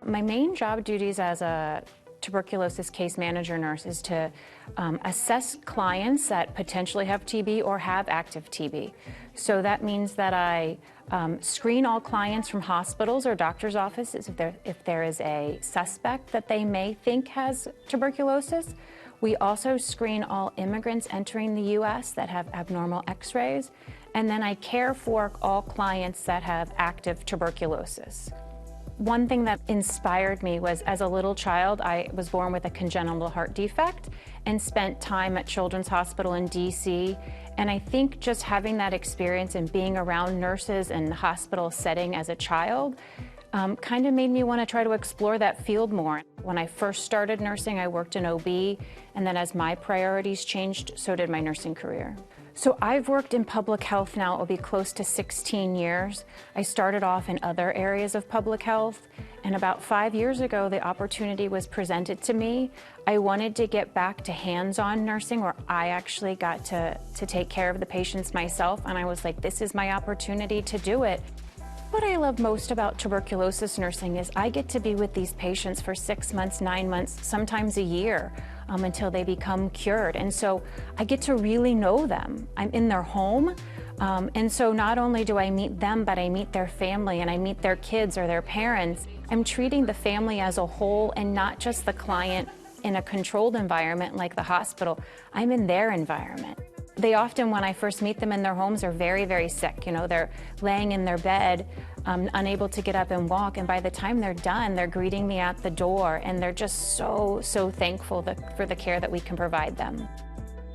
My main job duties as a tuberculosis case manager nurse is to assess clients that potentially have TB or have active TB. So that means that I screen all clients from hospitals or doctor's offices if there is a suspect that they may think has tuberculosis. We also screen all immigrants entering the U.S. that have abnormal x-rays, and then I care for all clients that have active tuberculosis. One thing that inspired me was, as a little child, I was born with a congenital heart defect and spent time at Children's Hospital in DC. And I think just having that experience and being around nurses in the hospital setting as a child kind of made me want to try to explore that field more. When I first started nursing, I worked in OB, and then as my priorities changed, so did my nursing career. So I've worked in public health now, it'll be close to 16 years. I started off in other areas of public health, and about 5 years ago, the opportunity was presented to me. I wanted to get back to hands-on nursing where I actually got to take care of the patients myself, and I was like, this is my opportunity to do it. What I love most about tuberculosis nursing is I get to be with these patients for 6 months, 9 months, sometimes a year, until they become cured. And so I get to really know them. I'm in their home. And so not only do I meet them, but I meet their family and I meet their kids or their parents. I'm treating the family as a whole and not just the client in a controlled environment like the hospital. I'm in their environment. They often, when I first meet them in their homes, are very, very sick. You know, they're laying in their bed, unable to get up and walk, and by the time they're done, they're greeting me at the door, and they're just so thankful for the care that we can provide them.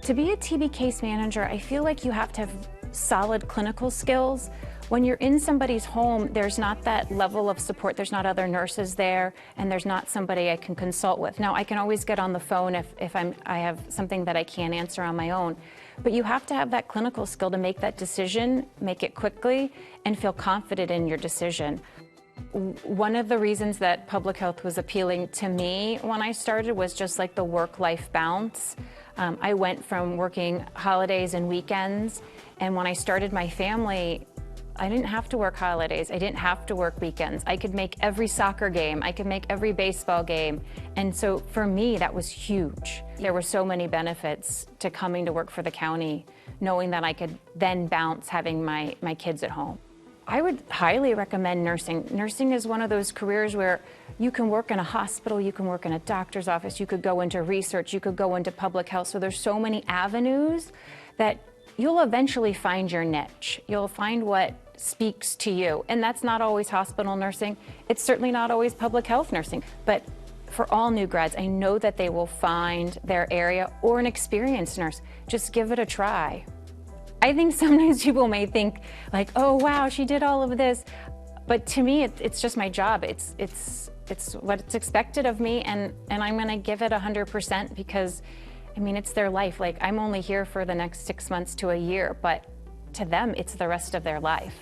To be a TB case manager, I feel like you have to have solid clinical skills. When you're in somebody's home, there's not that level of support. There's not other nurses there, and there's not somebody I can consult with. Now, I can always get on the phone if I have something that I can't answer on my own. But you have to have that clinical skill to make that decision, make it quickly, and feel confident in your decision. One of the reasons that public health was appealing to me when I started was just like the work-life balance. I went from working holidays and weekends, and when I started my family, I didn't have to work holidays. I didn't have to work weekends. I could make every soccer game. I could make every baseball game. And so for me, that was huge. There were so many benefits to coming to work for the county, knowing that I could then bounce having my kids at home. I would highly recommend nursing. Nursing is one of those careers where you can work in a hospital, you can work in a doctor's office, you could go into research, you could go into public health. So there's so many avenues that you'll eventually find your niche. You'll find what speaks to you. And that's not always hospital nursing. It's certainly not always public health nursing. But for all new grads, I know that they will find their area or an experienced nurse. Just give it a try. I think sometimes people may think like, oh, wow, she did all of this. But to me, it's just my job. It's what's expected of me, and I'm going to give it 100% because, I mean, it's their life. Like, I'm only here for the next 6 months to a year, but to them, it's the rest of their life.